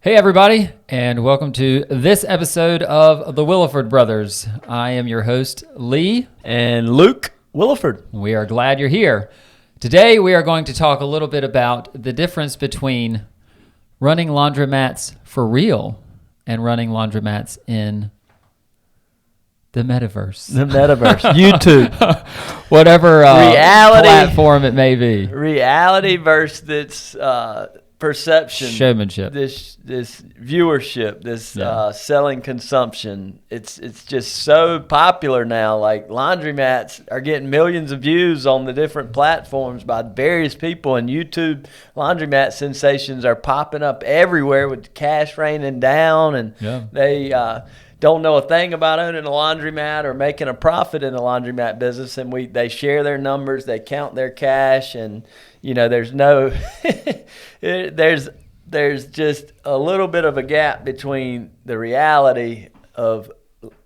Hey everybody, and welcome to this episode of the Williford Brothers. I am your host, Lee. And Luke Williford. We are glad you're here. Today we are going to talk a little bit about the difference between running laundromats for real and running laundromats in the metaverse. The metaverse. YouTube. Whatever Reality. platform it may be. Reality versus this perception. Showmanship. This viewership, this selling consumption. It's just so popular now. Like laundromats are getting millions of views on the different platforms by various people, and YouTube laundromat sensations are popping up everywhere with cash raining down, and they don't know a thing about owning a laundromat or making a profit in the laundromat business, and they share their numbers, they count their cash, and there's no there's just a little bit of a gap between the reality of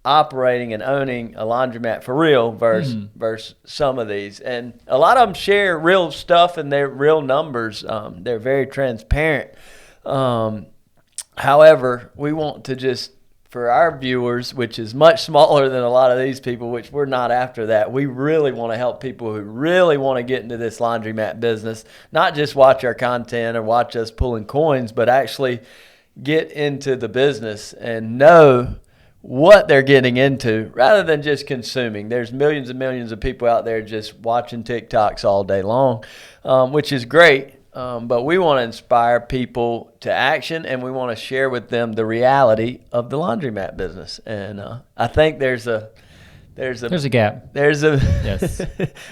operating and owning a laundromat for real versus some of these. And a lot of them share real stuff and they're real numbers. They're very transparent. However, we want to just, for our viewers, which is much smaller than a lot of these people, which we're not after that, we really want to help people who really want to get into this laundromat business, not just watch our content or watch us pulling coins, but actually get into the business and know what they're getting into rather than just consuming. There's millions and millions of people out there just watching TikToks all day long, which is great. But we want to inspire people to action, and we want to share with them the reality of the laundromat business. And I think there's a gap. There's Yes.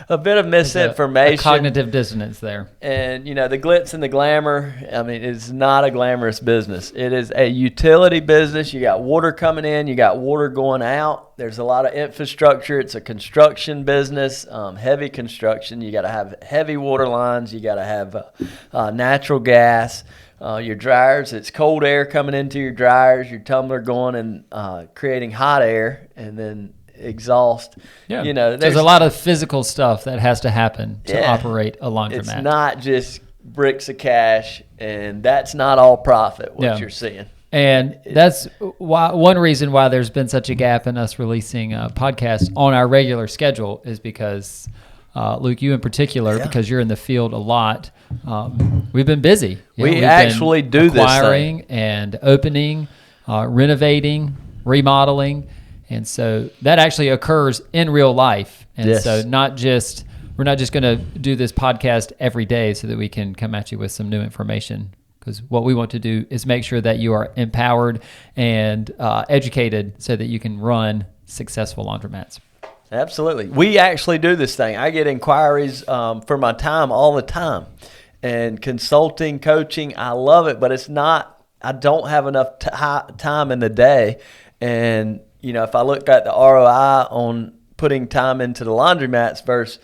a bit of misinformation, a cognitive dissonance there. And the glitz and the glamour. I mean, it's not a glamorous business. It is a utility business. You got water coming in, you got water going out. There's a lot of infrastructure. It's a construction business, heavy construction. You got to have heavy water lines. You got to have natural gas. Your dryers, it's cold air coming into your dryers. Your tumbler going and creating hot air, and then exhaust. There's a lot of physical stuff that has to happen to operate a laundromat. It's not just bricks of cash, and that's not all profit you're seeing. And that's one reason why there's been such a gap in us releasing podcasts on our regular schedule is because Luke, you in particular, because you're in the field a lot, we've been busy. We've actually do this thing. Acquiring and opening, renovating, remodeling. And so that actually occurs in real life. And so we're not just going to do this podcast every day so that we can come at you with some new information. Because what we want to do is make sure that you are empowered and educated so that you can run successful laundromats. Absolutely. We actually do this thing. I get inquiries for my time all the time. And consulting, coaching, I love it, but it's not, I don't have enough time in the day. And if I look at the ROI on putting time into the laundromats versus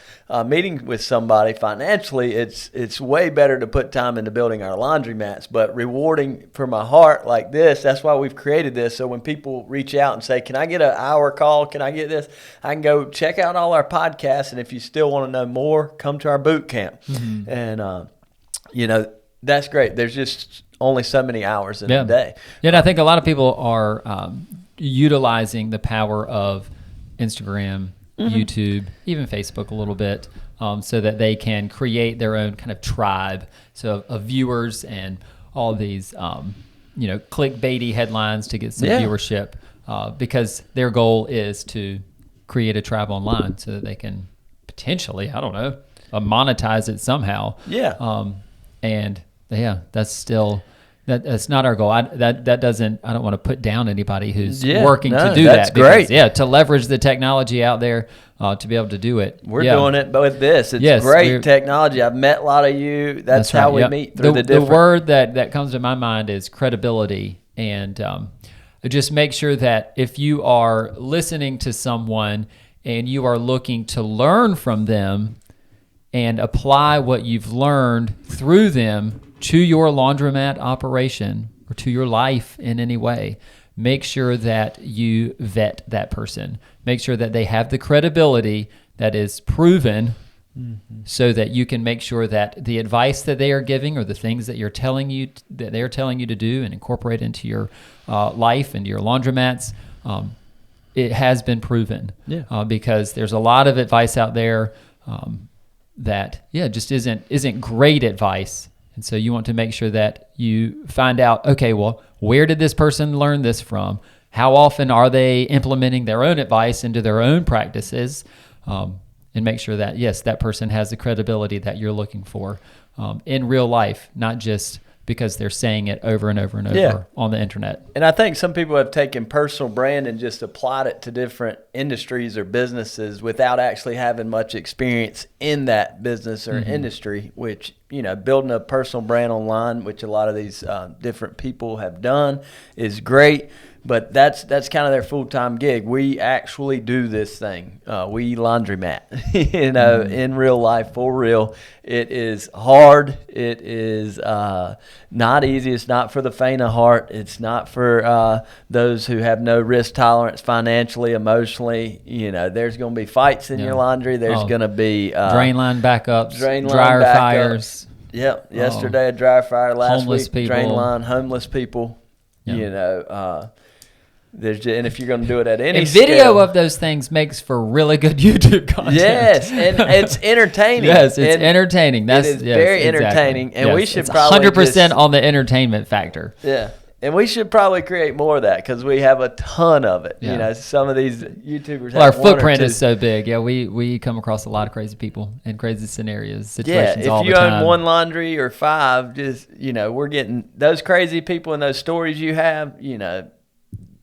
meeting with somebody financially, it's way better to put time into building our laundromats. But rewarding for my heart like this, that's why we've created this. So when people reach out and say, can I get an hour call? Can I get this? I can go check out all our podcasts. And if you still want to know more, come to our boot camp. Mm-hmm. And, that's great. There's just only so many hours in a day. Yeah, and I think a lot of people are utilizing the power of Instagram, YouTube, even Facebook a little bit, so that they can create their own kind of tribe of viewers and all these, clickbaity headlines to get some viewership, because their goal is to create a tribe online so that they can potentially, monetize it somehow. That's still... That's not our goal. I don't want to put down anybody who's working to do that. That's great. To leverage the technology out there to be able to do it. We're doing it with this. It's great technology. I've met a lot of you. That's how we meet through the different. The word that comes to my mind is credibility. And just make sure that if you are listening to someone and you are looking to learn from them and apply what you've learned through them to your laundromat operation or to your life in any way, make sure that you vet that person. Make sure that they have the credibility that is proven so that you can make sure that the advice that they are giving or the things that they're telling you to do and incorporate into your life and your laundromats, it has been proven. Because there's a lot of advice out there that just isn't great advice. And so you want to make sure that you find out, okay, well, where did this person learn this from? How often are they implementing their own advice into their own practices? And make sure that, yes, that person has the credibility that you're looking for in real life, not just because they're saying it over and over and over on the internet. And I think some people have taken personal brand and just applied it to different industries or businesses without actually having much experience in that business or industry, which, building a personal brand online, which a lot of these different people have done, is great. But that's kind of their full-time gig. We actually do this thing. We laundromat, in real life, for real. It is hard. It is not easy. It's not for the faint of heart. It's not for those who have no risk tolerance financially, emotionally. There's going to be fights in your laundry. There's going to be drain line backups, dryer fires. Yep. Yesterday, a dryer fire. Last homeless week, people. drain line, homeless people. And if you're going to do it at any video scale, of those things makes for really good YouTube content. Yes, and it's entertaining. Yes, it's entertaining. It is very entertaining, and we should probably 100% on the entertainment factor. Yeah, and we should probably create more of that because we have a ton of it. Some of these YouTubers have our footprint is so big. Yeah, we come across a lot of crazy people and crazy scenarios, situations all the time. If you own one laundry or 5, just we're getting those crazy people and those stories you have.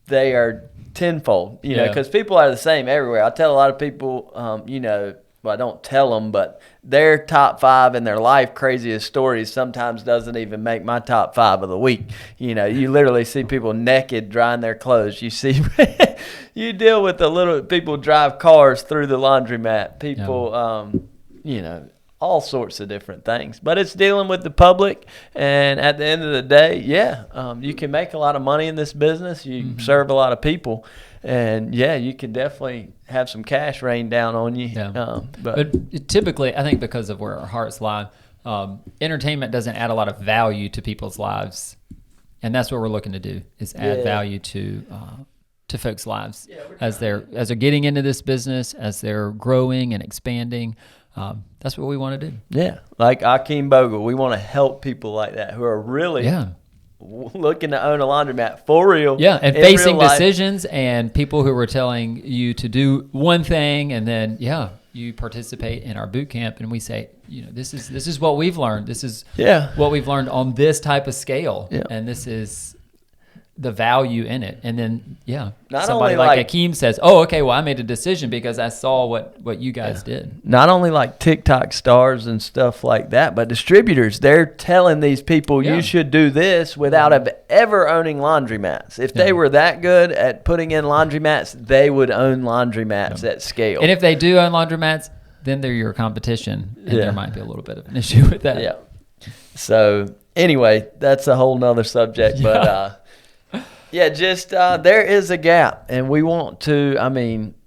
They are tenfold, because people are the same everywhere. I tell a lot of people, I don't tell them, but their top 5 in their life craziest stories sometimes doesn't even make my top 5 of the week. You literally see people naked drying their clothes. You see, you deal with the little people drive cars through the laundromat. People, all sorts of different things, but it's dealing with the public. And at the end of the day, you can make a lot of money in this business. You serve a lot of people, and you can definitely have some cash rain down on you. But typically, I think because of where our hearts lie, entertainment doesn't add a lot of value to people's lives, and that's what we're looking to do, is add value to folks' lives as they're getting into this business, as they're growing and expanding. That's what we want to do. Yeah, like Akeem Bogle, we want to help people like that who are really looking to own a laundromat for real. Yeah, and facing decisions, and people who were telling you to do one thing, and then you participate in our boot camp, and we say, this is what we've learned. This is what we've learned on this type of scale, and this is the value in it. And then not somebody only like Akeem says, oh, okay, well, I made a decision because I saw what you guys did. Not only like TikTok stars and stuff like that, but distributors, they're telling these people you should do this without ever owning laundromats. If they were that good at putting in laundromats, they would own laundromats at scale. And if they do own laundromats, then they're your competition, and there might be a little bit of an issue with that. So anyway, that's a whole nother subject, but there is a gap, and we want to,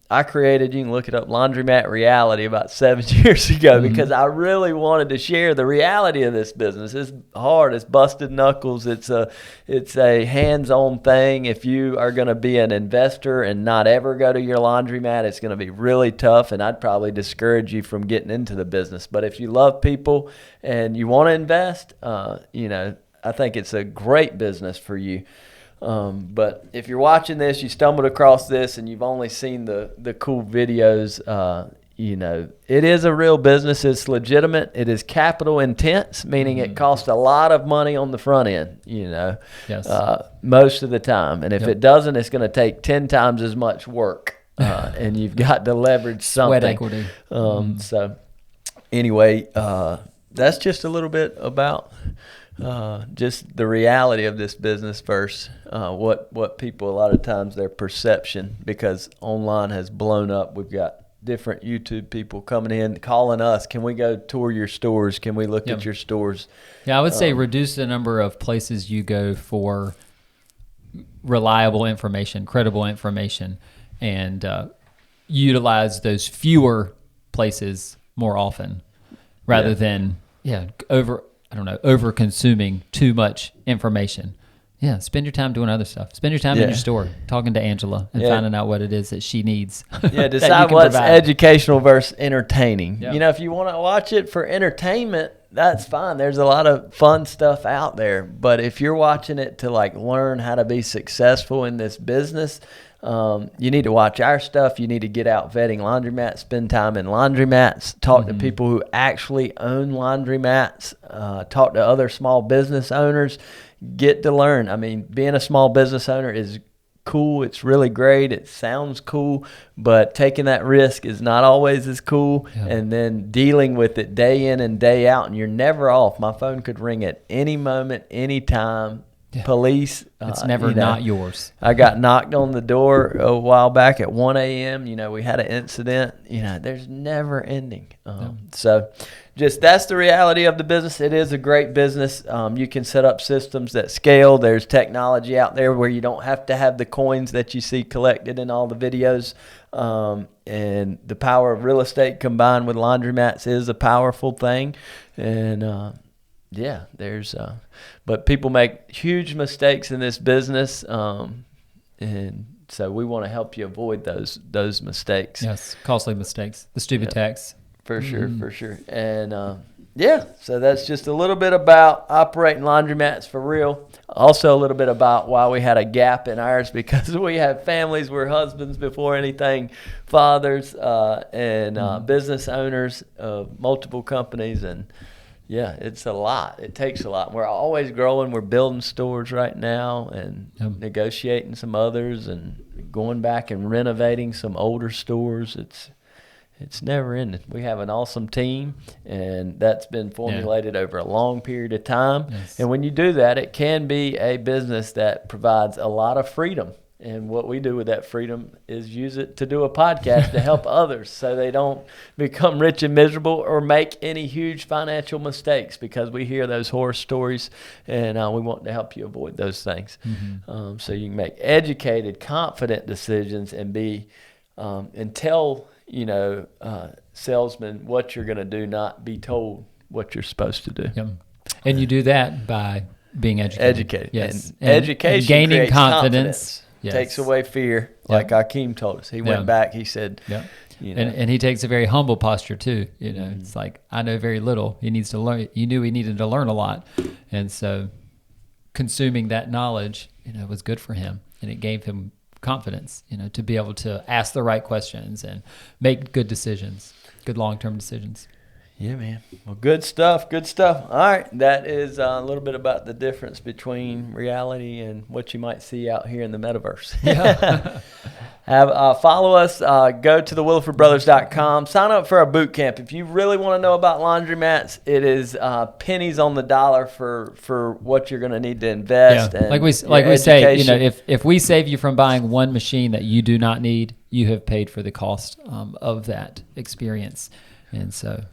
I created, you can look it up, Laundromat Reality about 7 years ago because I really wanted to share the reality of this business. It's hard. It's busted knuckles. It's a hands-on thing. If you are going to be an investor and not ever go to your laundromat, it's going to be really tough, and I'd probably discourage you from getting into the business. But if you love people and you want to invest, I think it's a great business for you. But if you're watching this, you stumbled across this and you've only seen the cool videos, it is a real business. It's legitimate. It is capital intense, meaning it costs a lot of money on the front end, most of the time. And if it doesn't, it's going to take 10 times as much work, and you've got to leverage something. Sweat equity. So anyway, that's just a little bit about just the reality of this business versus what people, a lot of times, their perception, because online has blown up. We've got different YouTube people coming in, calling us, can we go tour your stores? Can we look at your stores? Yeah, I would say reduce the number of places you go for reliable information, credible information, and utilize those fewer places more often rather than over consuming too much information. Yeah, spend your time doing other stuff. Spend your time in your store talking to Angela and finding out what it is that she needs. Yeah, decide what's educational versus entertaining. Yep. If you want to watch it for entertainment, that's fine. There's a lot of fun stuff out there. But if you're watching it to learn how to be successful in this business, you need to watch our stuff. You need to get out vetting laundromats, spend time in laundromats, talk to people who actually own laundromats, talk to other small business owners, get to learn. I mean, being a small business owner is cool. It's really great. It sounds cool, but taking that risk is not always as cool. Yeah. And then dealing with it day in and day out, and you're never off. My phone could ring at any moment, any time. Yeah. Police. It's never not yours. I got knocked on the door a while back at 1 a.m. We had an incident. There's never ending. So just that's the reality of the business. It is a great business. You can set up systems that scale. There's technology out there where you don't have to have the coins that you see collected in all the videos. And the power of real estate combined with laundromats is a powerful thing. And but people make huge mistakes in this business, and so we want to help you avoid those mistakes. Yes, costly mistakes, the stupid tax. For sure. And so that's just a little bit about operating laundromats for real. Also a little bit about why we had a gap in ours, because we have families. We're husbands before anything, fathers, and business owners of multiple companies, and yeah, it's a lot. It takes a lot. We're always growing. We're building stores right now and negotiating some others and going back and renovating some older stores. It's never ending. We have an awesome team, and that's been formulated over a long period of time. Yes. And when you do that, it can be a business that provides a lot of freedom. And what we do with that freedom is use it to do a podcast to help others so they don't become rich and miserable or make any huge financial mistakes, because we hear those horror stories, and we want to help you avoid those things. So you can make educated, confident decisions and be and tell salesmen what you're going to do, not be told what you're supposed to do. Yep. And you do that by being educated. Yes. And education and gaining confidence. Yes. Takes away fear, like Akeem told us. He went back, he said, and he takes a very humble posture too. It's like, I know very little. He needs to learn. You knew he needed to learn a lot. And so consuming that knowledge, was good for him. And it gave him confidence, to be able to ask the right questions and make good decisions, good long-term decisions. Yeah, man. Well, good stuff. All right. That is a little bit about the difference between reality and what you might see out here in the metaverse. Yeah. Follow us. Go to thewillifordbrothers.com. Sign up for our boot camp. If you really want to know about laundromats, it is pennies on the dollar for what you're going to need to invest. Yeah. Like we say, if we save you from buying one machine that you do not need, you have paid for the cost of that experience. And so,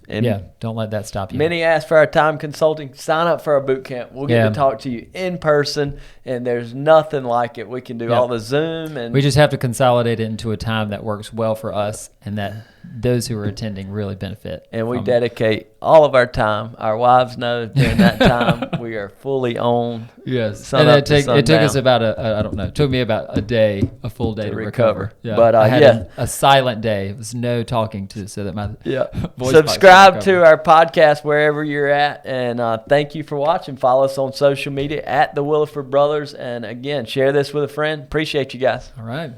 don't let that stop you. Many ask for our time consulting. Sign up for our boot camp. We'll get to talk to you in person, and there's nothing like it. We can do all the Zoom. And we just have to consolidate it into a time that works well for us and that those who are attending really benefit. And we dedicate all of our time. Our wives know during that time we are fully on. Yes. And it took us about it took me about a full day to recover. Yeah. But I had a silent day. It was no talking to, so that my voice. Subscribe to our podcast wherever you're at, and thank you for watching. Follow us on social media at the Williford Brothers, and again, share this with a friend. Appreciate you guys. All right.